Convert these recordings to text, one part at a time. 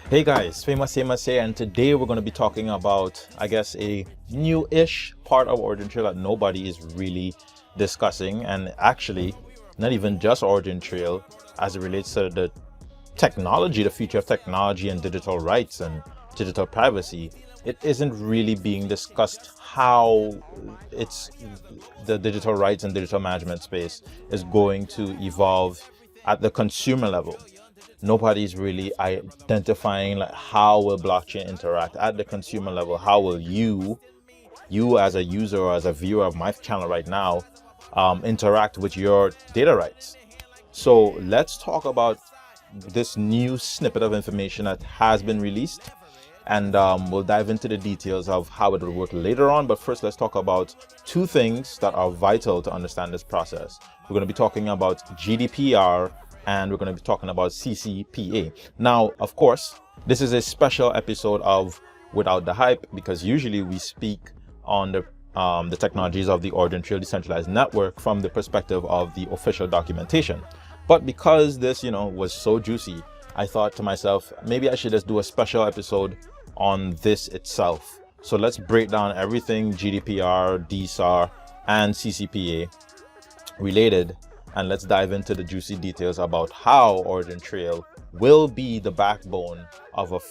Hey guys, Famous here, and today we're going to be talking about, I guess, a new-ish part of Origintrail that nobody is really discussing, and actually, not even just Origintrail, as it relates to the technology, the future of technology and digital rights and digital privacy. It isn't really being discussed how the digital rights and digital management space is going to evolve at the consumer level. Nobody's really identifying like how will blockchain interact at the consumer level. How will you as a user or as a viewer of my channel right now interact with your data rights? So let's talk about this new snippet of information that has been released, and we'll dive into the details of how it will work later on. But first, let's talk about two things that are vital to understand this process. We're going to be talking about GDPR, and we're going to be talking about CCPA. Now, of course, this is a special episode of Without the Hype, because usually we speak on the technologies of the Origintrail decentralized network from the perspective of the official documentation. But because this, was so juicy, I thought to myself, maybe I should just do a special episode on this itself. So let's break down everything GDPR, DSAR, and CCPA related, and let's dive into the juicy details about how Origintrail will be the backbone of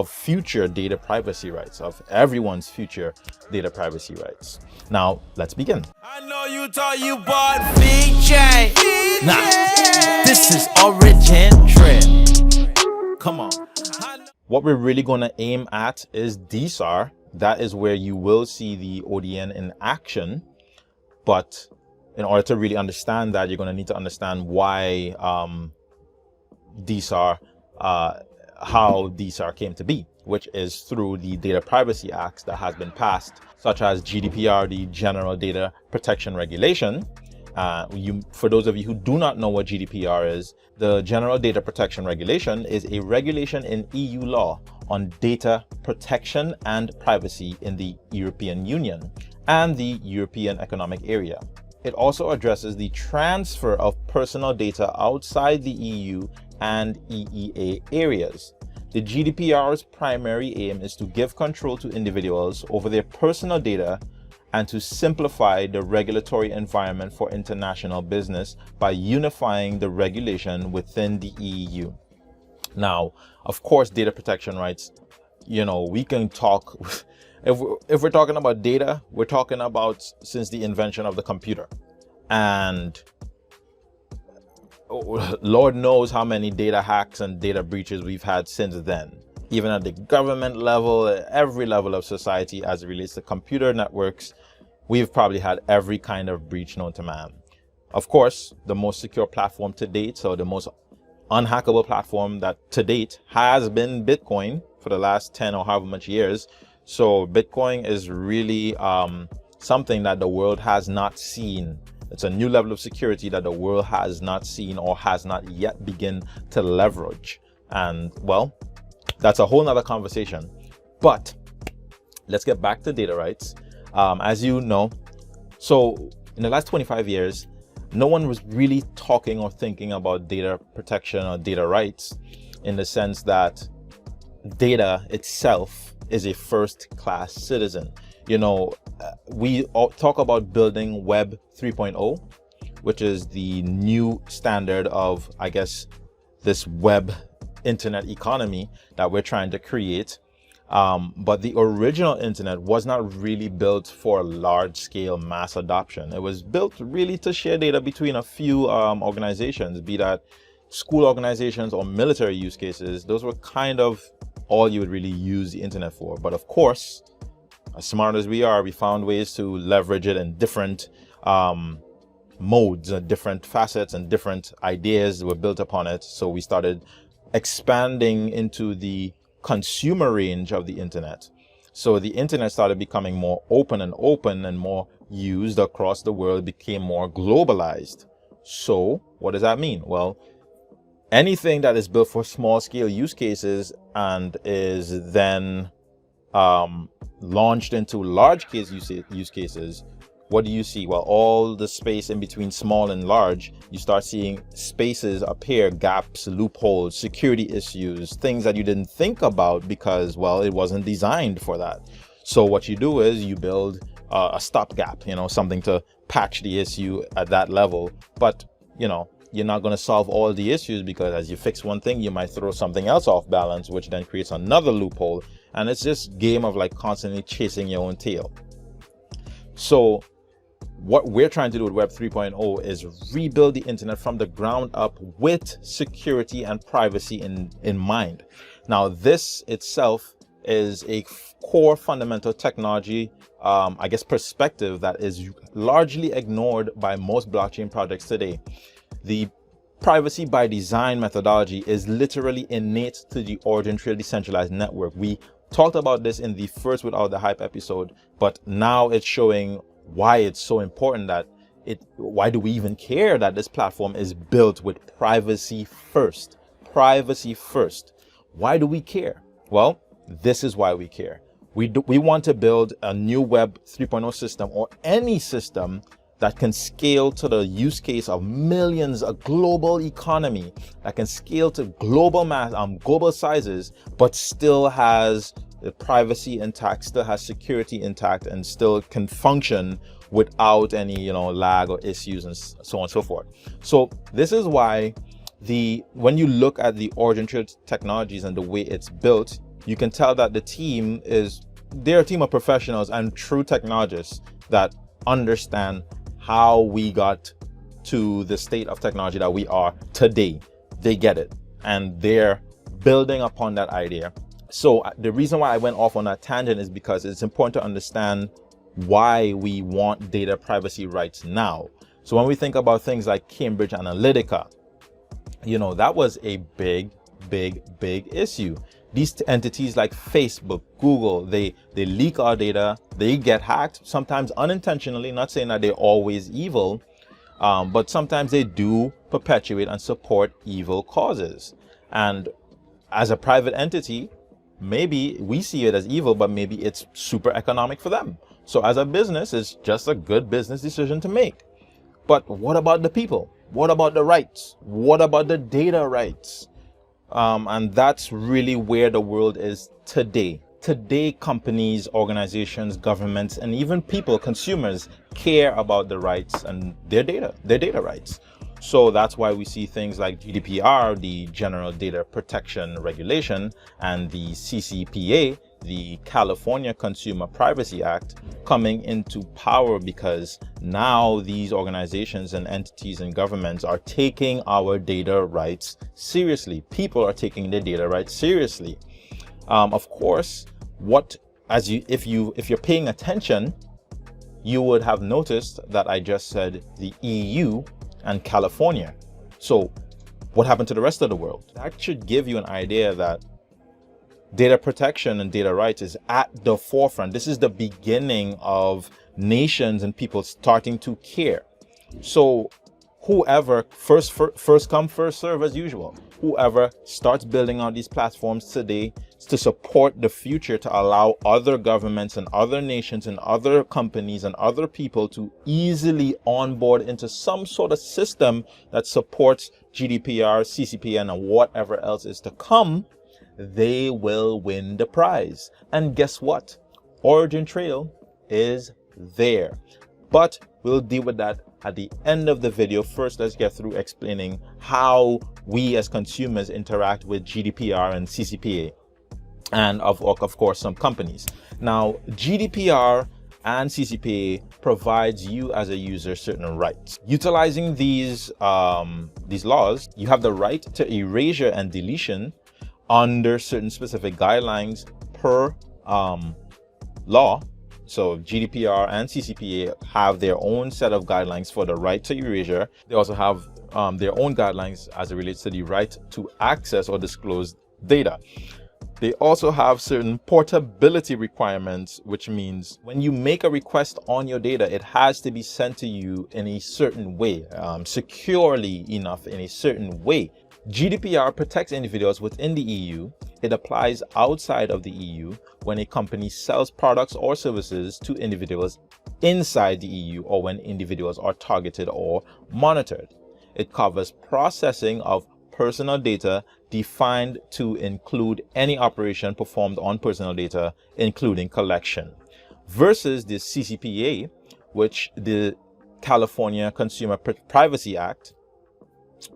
future data privacy rights, of everyone's future data privacy rights. Now, let's begin. I know you thought you bought VJ. Nah, this is Origintrail. Come on. What we're really going to aim at is DSAR. That is where you will see the ODN in action. But in order to really understand that, you're going to need to understand why DSAR, how DSAR came to be, which is through the Data Privacy Acts that has been passed, such as GDPR, the General Data Protection Regulation. For those of you who do not know what GDPR is, the General Data Protection Regulation is a regulation in EU law on data protection and privacy in the European Union and the European Economic Area. It also addresses the transfer of personal data outside the EU and EEA areas. The GDPR's primary aim is to give control to individuals over their personal data and to simplify the regulatory environment for international business by unifying the regulation within the EU. Now, of course, data protection rights, we can talk, if we're talking about data, we're talking about since the invention of the computer. And Lord knows how many data hacks and data breaches we've had since then. Even at the government level, at every level of society as it relates to computer networks, we've probably had every kind of breach known to man. Of course, the most secure platform to date, so the most unhackable platform that to date has been Bitcoin for the last 10 or however much years. So Bitcoin is really something that the world has not seen. It's a new level of security that the world has not seen or has not yet begun to leverage. And well, that's a whole nother conversation. But let's get back to data rights. As you know, so in the last 25 years, no one was really talking or thinking about data protection or data rights in the sense that data itself is a first-class citizen. We talk about building Web 3.0, which is the new standard of, I guess, this web internet economy that we're trying to create. But the original internet was not really built for large-scale mass adoption. It was built really to share data between a few organizations, be that school organizations or military use cases. Those were kind of all you would really use the internet for. But of course, as smart as we are, we found ways to leverage it in different modes and different facets, and different ideas were built upon it. So we started expanding into the consumer range of the internet. So the internet started becoming more open and more used across the world, became more globalized. So what does that mean? Well, anything that is built for small scale use cases and is then launched into large case use cases what do you see? Well, all the space in between small and large, you start seeing spaces appear, gaps, loopholes, security issues, things that you didn't think about because, well, it wasn't designed for that. So what you do is you build a stopgap, something to patch the issue at that level. But, you're not going to solve all the issues, because as you fix one thing, you might throw something else off balance, which then creates another loophole. And it's just game of like constantly chasing your own tail. So what we're trying to do with Web 3.0 is rebuild the internet from the ground up with security and privacy in mind. Now, this itself is a core fundamental technology, perspective that is largely ignored by most blockchain projects today. The privacy by design methodology is literally innate to the Origintrail decentralized network. We talked about this in the first Without the Hype episode, but now it's showing why it's so important why do we even care that this platform is built with privacy first? Privacy first. Why do we care? Well, this is why we care. We want to build a new Web 3.0 system, or any system that can scale to the use case of millions, a global economy that can scale to global sizes, but still has the privacy intact, still has security intact, and still can function without any lag or issues and so on and so forth. So this is why when you look at the Origintrail technologies and the way it's built, you can tell that they're a team of professionals and true technologists that understand how we got to the state of technology that we are today. They get it, and they're building upon that idea. So the reason why I went off on that tangent is because it's important to understand why we want data privacy rights now. So when we think about things like Cambridge Analytica, that was a big issue. These entities like Facebook, Google, they leak our data, they get hacked, sometimes unintentionally, not saying that they're always evil, but sometimes they do perpetuate and support evil causes. And as a private entity, maybe we see it as evil, but maybe it's super economic for them. So as a business, it's just a good business decision to make. But what about the people? What about the rights? What about the data rights? And that's really where the world is today. Today, companies, organizations, governments, and even people, consumers, care about the rights and their data rights. So that's why we see things like GDPR, the General Data Protection Regulation, and the CCPA, the California Consumer Privacy Act, coming into power, because now these organizations and entities and governments are taking our data rights seriously. People are taking their data rights seriously. Of course, if you're paying attention, you would have noticed that I just said the EU and California. So what happened to the rest of the world? That should give you an idea that data protection and data rights is at the forefront. This is the beginning of nations and people starting to care. So whoever, first come, first serve as usual. Whoever starts building on these platforms today to support the future, to allow other governments and other nations and other companies and other people to easily onboard into some sort of system that supports GDPR, CCPA, and whatever else is to come, they will win the prize. And guess what? Origintrail is there. But we'll deal with that at the end of the video. First, let's get through explaining how we as consumers interact with GDPR and CCPA, and of course some companies. Now, GDPR and CCPA provides you as a user certain rights. Utilizing these laws, you have the right to erasure and deletion under certain specific guidelines per law. So GDPR and CCPA have their own set of guidelines for the right to erasure. They also have their own guidelines as it relates to the right to access or disclose data. They also have certain portability requirements, which means when you make a request on your data, it has to be sent to you in a certain way, securely enough in a certain way. GDPR protects individuals within the EU. It applies outside of the EU when a company sells products or services to individuals inside the EU or when individuals are targeted or monitored. It covers processing of personal data defined to include any operation performed on personal data, including collection, versus the CCPA, which the California Consumer Privacy Act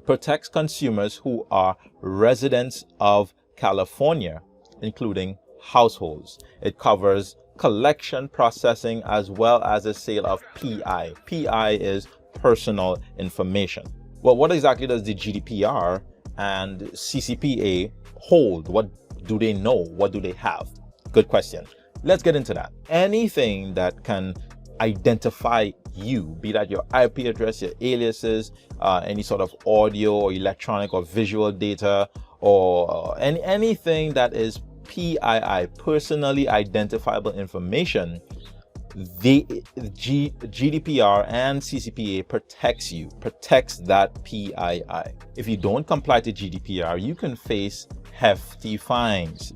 protects consumers who are residents of California, including households. It covers collection, processing, as well as the sale of PI. PI is personal information. Well, what exactly does the GDPR and CCPA hold? What do they know? What do they have? Good question. Let's get into that. Anything that can identify you, be that your IP address, your aliases, any sort of audio or electronic or visual data, or anything that is PII, personally identifiable information, the GDPR and CCPA protects that PII. If you don't comply to GDPR, you can face hefty fines.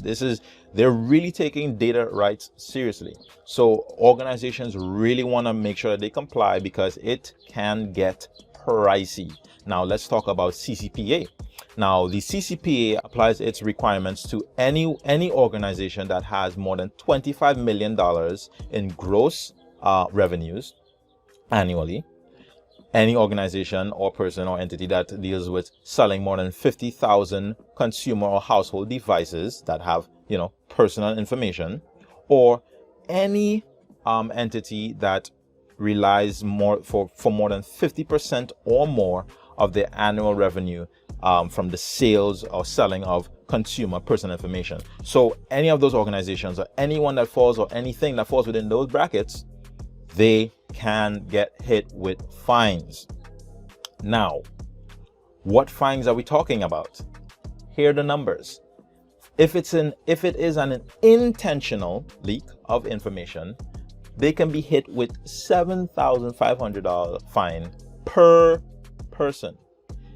They're really taking data rights seriously. So organizations really want to make sure that they comply because it can get pricey. Now let's talk about CCPA. Now the CCPA applies its requirements to any organization that has more than $25 million in gross revenues annually. Any organization or person or entity that deals with selling more than 50,000 consumer or household devices that have, personal information, or any entity that relies for more than 50% or more of their annual revenue from the sales or selling of consumer personal information. So any of those organizations or anyone that falls or anything that falls within those brackets, they can get hit with fines. Now, what fines are we talking about? Here are the numbers. If it is an intentional leak of information, they can be hit with $7,500 fine per person.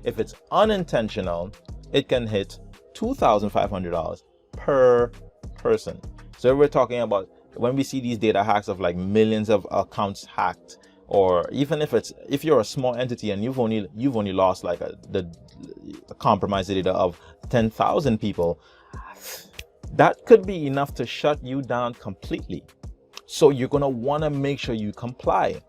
If it's unintentional, it can hit $2,500 per person. So we're talking about when we see these data hacks of like millions of accounts hacked, or even if you're a small entity and you've only lost like the compromised data of 10,000 people, that could be enough to shut you down completely. So you're going to want to make sure you comply.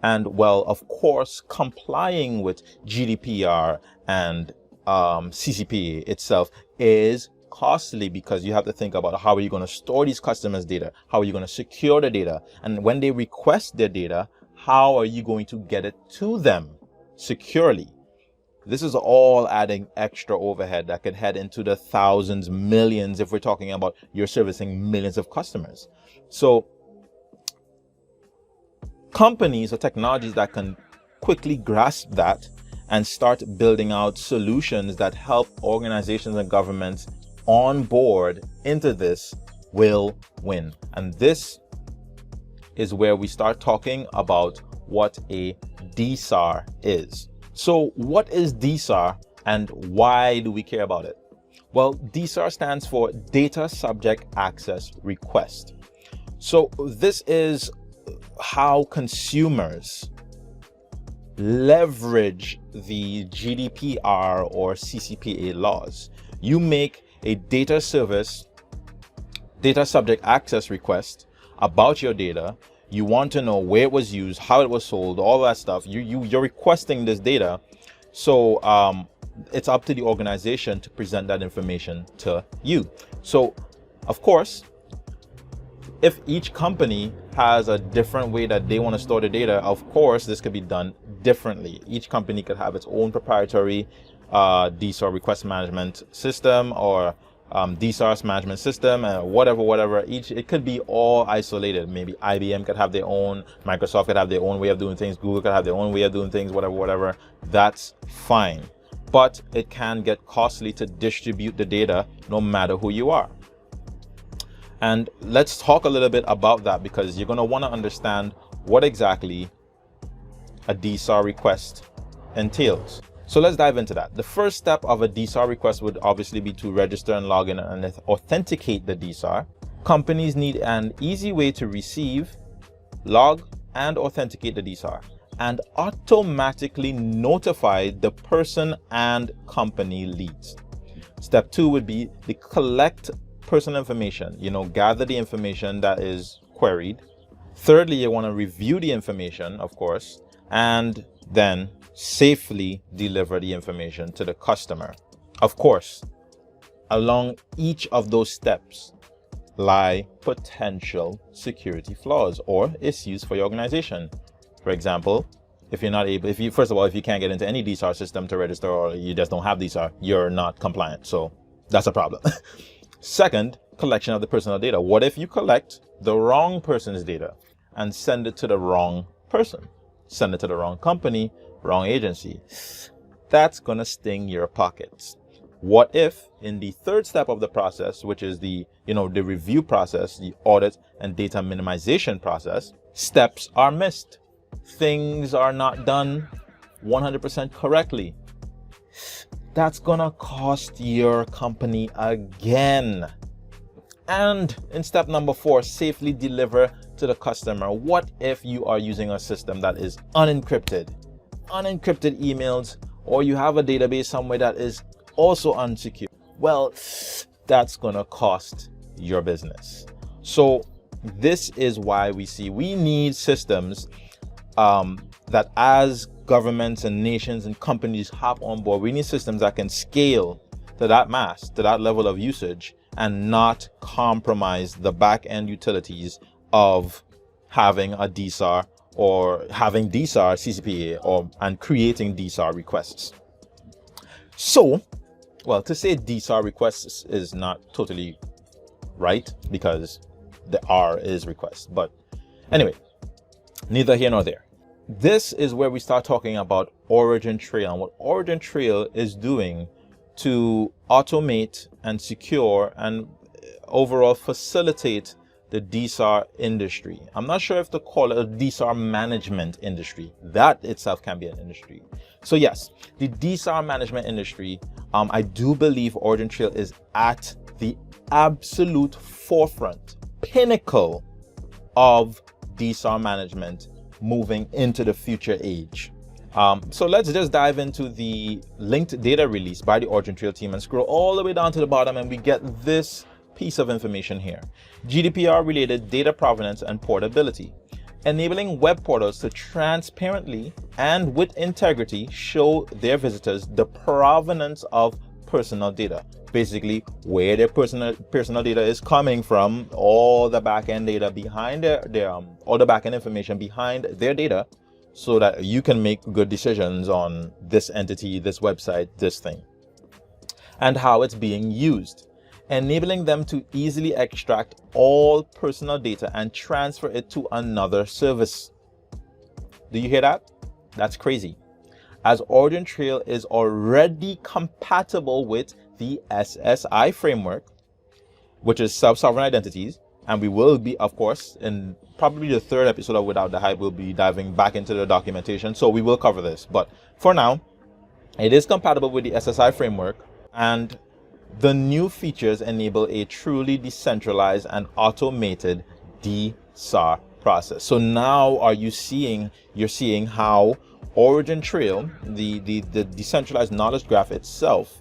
And well, of course, complying with GDPR and CCPA itself is costly because you have to think about how are you going to store these customers' data? How are you going to secure the data? And when they request their data, how are you going to get it to them securely? This is all adding extra overhead that could head into the thousands, millions, if we're talking about you're servicing millions of customers. So companies or technologies that can quickly grasp that and start building out solutions that help organizations and governments on board into this will win. And this is where we start talking about what a DSAR is. So what is DSAR and why do we care about it? Well, DSAR stands for Data Subject Access Request. So this is how consumers leverage the GDPR or CCPA laws. You make a data subject access request about your data. You want to know where it was used, how it was sold, all that stuff. You're requesting this data. So it's up to the organization to present that information to you. So of course, if each company has a different way that they want to store the data, of course, this could be done differently. Each company could have its own proprietary DSAR request management system or DSAR management system, and whatever. It could be all isolated. Maybe IBM could have their own, Microsoft could have their own way of doing things, Google could have their own way of doing things, whatever. That's fine. But it can get costly to distribute the data no matter who you are. And let's talk a little bit about that because you're going to want to understand what exactly a DSAR request entails. So let's dive into that. The first step of a DSAR request would obviously be to register and log in and authenticate the DSAR. Companies need an easy way to receive, log, and authenticate the DSAR, and automatically notify the person and company leads. Step 2 would be the collect personal information, gather the information that is queried. Thirdly, you want to review the information, of course, and then safely deliver the information to the customer. Of course, along each of those steps lie potential security flaws or issues for your organization. For example, if you can't get into any DSAR system to register, or you just don't have DSAR, you're not compliant. So that's a problem. Second, collection of the personal data. What if you collect the wrong person's data and send it to the wrong person? Send it to the wrong company, wrong agency. That's gonna sting your pockets. What if in the third step of the process, which is the review process, the audit and data minimization process, steps are missed? Things are not done 100% correctly. That's gonna cost your company again. And in step number 4, safely deliver to the customer. What if you are using a system that is unencrypted emails, or you have a database somewhere that is also unsecure? Well, that's gonna cost your business. So this is why we need systems that, as governments and nations and companies hop on board, we need systems that can scale to that mass, to that level of usage, and not compromise the back-end utilities of having a DSAR or having DSAR CCPA and creating DSAR requests. So, well, to say DSAR requests is not totally right, because the R is request. But anyway, neither here nor there. This is where we start talking about Origintrail and what Origintrail is doing to automate and secure and overall facilitate the DSAR industry. I'm not sure if to call it a DSAR management industry. That itself can be an industry. So yes, the DSAR management industry, I do believe Origintrail is at the absolute forefront, pinnacle of DSAR management moving into the future age. So let's just dive into the linked data release by the Origintrail team and scroll all the way down to the bottom, and we get this piece of information here. GDPR related data provenance and portability, enabling web portals to transparently and with integrity show their visitors the provenance of personal data. Basically, where their personal data is coming from, all the back-end data behind all the back-end information behind their data, so that you can make good decisions on this entity, this website, this thing, and how it's being used, enabling them to easily extract all personal data and transfer it to another service. Do you hear that? That's crazy. As Origintrail is already compatible with the SSI framework, which is self-sovereign identities, and we will be, of course, in probably the third episode of Without the Hype, we'll be diving back into the documentation, so we will cover this. But for now, it is compatible with the SSI framework, and the new features enable a truly decentralized and automated DSAR process. So now you're seeing how Origintrail, the decentralized knowledge graph itself,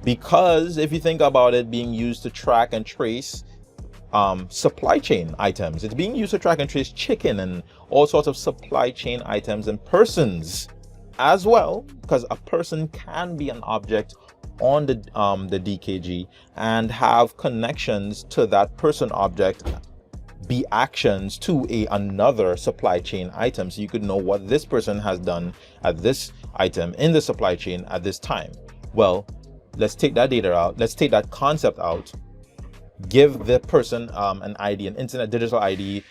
because if you think about it being used to track and trace supply chain items, it's being used to track and trace chicken and all sorts of supply chain items and persons as well, because a person can be an object on the DKG and have connections to that person object, be actions to another supply chain item, so you could know what this person has done at this item in the supply chain at this time. Well, let's take that data out, let's take that concept out, give the person an ID, an internet digital ID,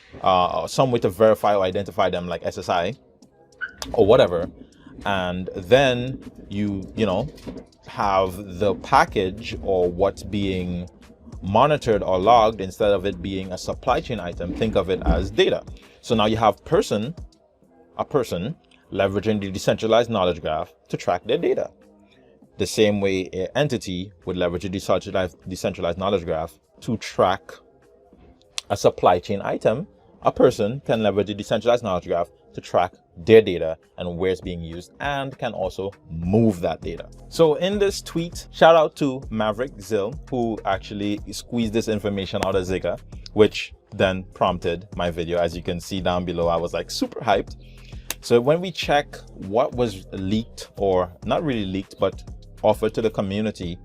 some way to verify or identify them, like SSI or whatever, and then you have the package or what's being monitored or logged. Instead of it being a supply chain item, think of it as data. So now you have a person leveraging the decentralized knowledge graph to track their data, the same way an entity would leverage a decentralized knowledge graph to track a supply chain item a person can leverage the decentralized knowledge graph to track their data and where it's being used, and can also move that data. So in this tweet, shout out to Maverick Zill, who actually squeezed this information out of Zigga, which then prompted my video. As you can see down below, I was like super hyped. So when we check what was leaked, or not really leaked, but offered to the community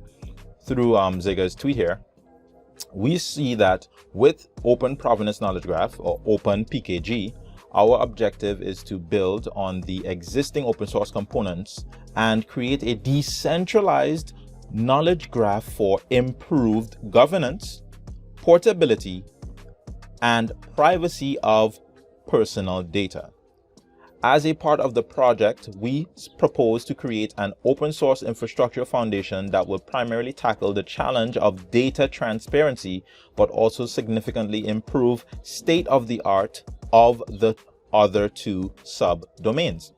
through Zigga's tweet here, we see that with Open Provenance Knowledge Graph, or Open PKG, our objective is to build on the existing open source components and create a decentralized knowledge graph for improved governance, portability, and privacy of personal data. As a part of the project, we propose to create an open source infrastructure foundation that will primarily tackle the challenge of data transparency, but also significantly improve state of the art of the other two subdomains.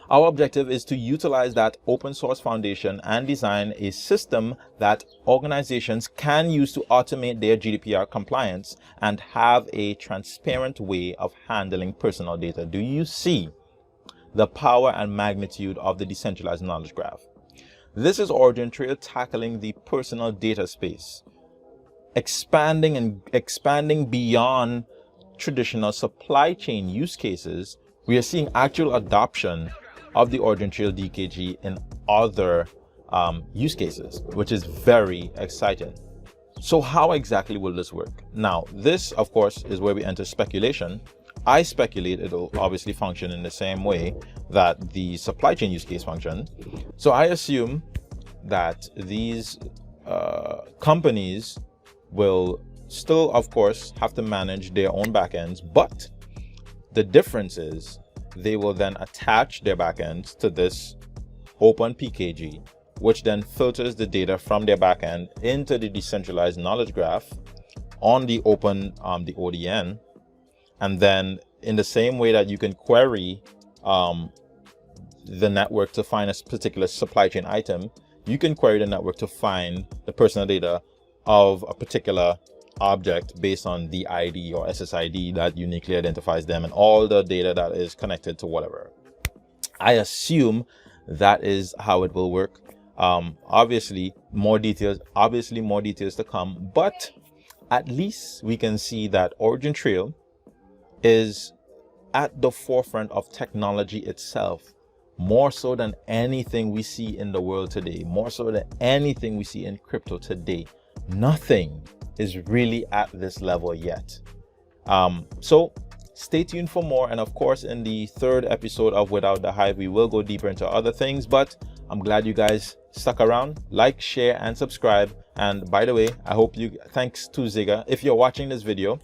Our objective is to utilize that open source foundation and design a system that organizations can use to automate their GDPR compliance and have a transparent way of handling personal data. Do you see the power and magnitude of the decentralized knowledge graph? This is Origintrail tackling the personal data space, expanding beyond traditional supply chain use cases. We are seeing actual adoption of the Origintrail DKG in other use cases, which is very exciting. So how exactly will this work? Now, this, of course, is where we enter speculation. I speculate it'll obviously function in the same way that the supply chain use case functioned. So I assume that these companies will still, of course, have to manage their own backends, but the difference is they will then attach their backends to this Open PKG, which then filters the data from their backend into the decentralized knowledge graph on the Open, the ODN. And then in the same way that you can query the network to find a particular supply chain item, you can query the network to find the personal data of a particular object based on the ID or SSID that uniquely identifies them and all the data that is connected to whatever. I assume that is how it will work. Obviously more details to come, but at least we can see that Origintrail is at the forefront of technology itself, more so than anything we see in the world today, more so than anything we see in crypto today. Nothing is really at this level yet. So stay tuned for more. And of course, in the third episode of Without the Hype, we will go deeper into other things, but I'm glad you guys stuck around. Like, share, and subscribe. And by the way, thanks to Zigga. If you're watching this video,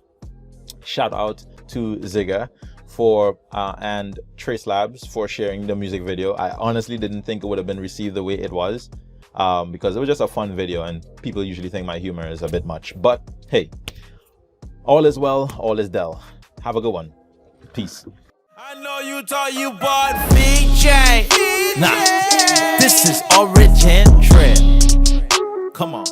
shout out to Zigga for and Trace Labs for sharing the music video. I honestly didn't think it would have been received the way it was, because it was just a fun video and people usually think my humor is a bit much, but hey, all is well, all is Del. Have a good one. Peace. I know you thought you bought VJ. Nah, this is Origintrail. Come on.